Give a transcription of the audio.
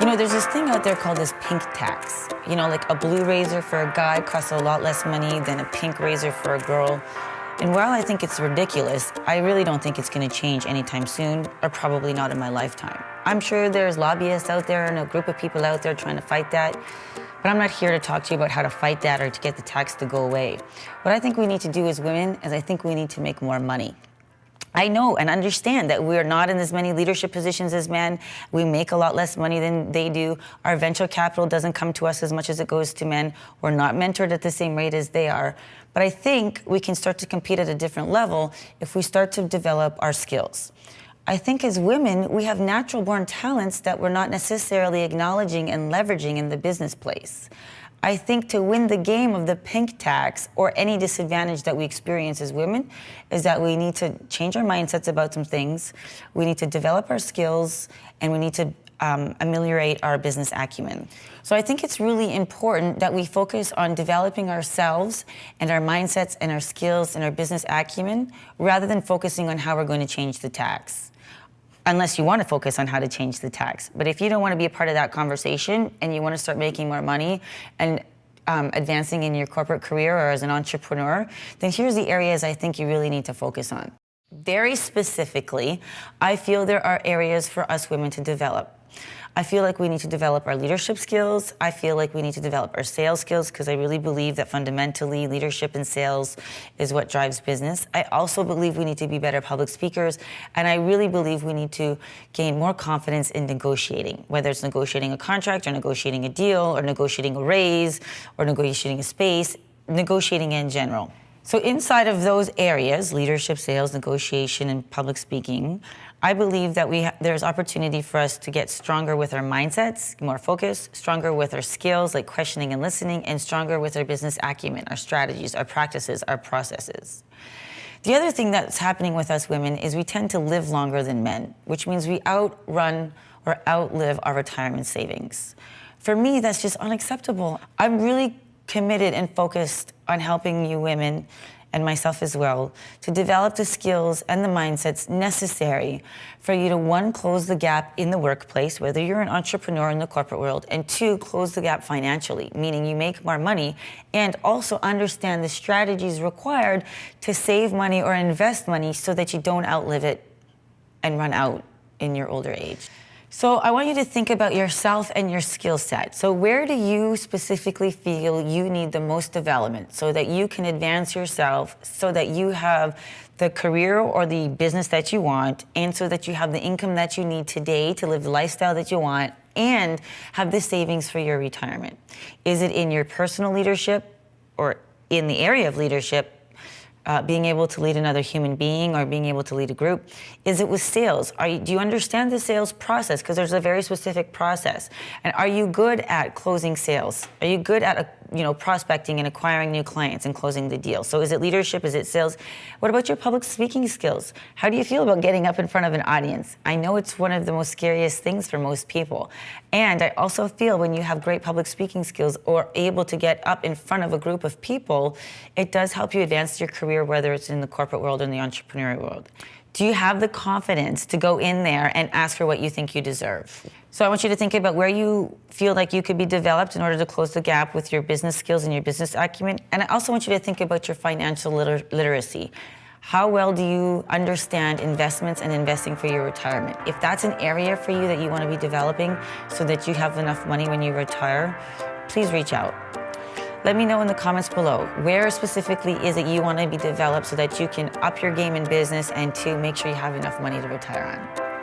You know, there's this thing out there called this pink tax. You know, like a blue razor for a guy costs a lot less money than a pink razor for a girl. And while I think it's ridiculous, I really don't think it's going to change anytime soon, or probably not in my lifetime. I'm sure there's lobbyists out there and a group of people out there trying to fight that, but I'm not here to talk to you about how to fight that or to get the tax to go away. What I think we need to do as women is I think we need to make more money. I know and understand that we're not in as many leadership positions as men. We make a lot less money than they do. Our venture capital doesn't come to us as much as it goes to men. We're not mentored at the same rate as they are. But I think we can start to compete at a different level if we start to develop our skills. I think as women, we have natural born talents that we're not necessarily acknowledging and leveraging in the business place. I think to win the game of the pink tax or any disadvantage that we experience as women is that we need to change our mindsets about some things, we need to develop our skills, and we need to ameliorate our business acumen. So I think it's really important that we focus on developing ourselves and our mindsets and our skills and our business acumen rather than focusing on how we're going to change the tax. Unless you want to focus on how to change the tax. But if you don't want to be a part of that conversation and you want to start making more money and advancing in your corporate career or as an entrepreneur, then here's the areas I think you really need to focus on. Very specifically, I feel there are areas for us women to develop. I feel like we need to develop our leadership skills. I feel like we need to develop our sales skills because I really believe that fundamentally leadership and sales is what drives business. I also believe we need to be better public speakers, and I really believe we need to gain more confidence in negotiating, whether it's negotiating a contract or negotiating a deal or negotiating a raise or negotiating a space, negotiating in general. So inside of those areas, leadership, sales, negotiation, and public speaking, I believe that there's opportunity for us to get stronger with our mindsets, more focused, stronger with our skills like questioning and listening, and stronger with our business acumen, our strategies, our practices, our processes. The other thing that's happening with us women is we tend to live longer than men, which means we outrun or outlive our retirement savings. For me, that's just unacceptable. I'm really committed and focused on helping you women, and myself as well, to develop the skills and the mindsets necessary for you to, one, close the gap in the workplace, whether you're an entrepreneur in the corporate world, and two, close the gap financially, meaning you make more money, and also understand the strategies required to save money or invest money so that you don't outlive it and run out in your older age. So I want you to think about yourself and your skill set. So where do you specifically feel you need the most development so that you can advance yourself, so that you have the career or the business that you want, and so that you have the income that you need today to live the lifestyle that you want and have the savings for your retirement? Is it in your personal leadership or in the area of leadership? Being able to lead another human being or being able to lead a group? Is it with sales? Do you understand the sales process? Because there's a very specific process. And are you good at closing sales? Are you good at prospecting and acquiring new clients and closing the deal? So is it leadership? Is it sales? What about your public speaking skills? How do you feel about getting up in front of an audience? I know it's one of the most scariest things for most people. And I also feel when you have great public speaking skills or able to get up in front of a group of people, it does help you advance your career, whether it's in the corporate world or in the entrepreneurial world. Do you have the confidence to go in there and ask for what you think you deserve? So I want you to think about where you feel like you could be developed in order to close the gap with your business skills and your business acumen. And I also want you to think about your financial literacy. How well do you understand investments and investing for your retirement? If that's an area for you that you want to be developing so that you have enough money when you retire, please reach out. Let me know in the comments below, where specifically is it you want to be developed so that you can up your game in business and to make sure you have enough money to retire on.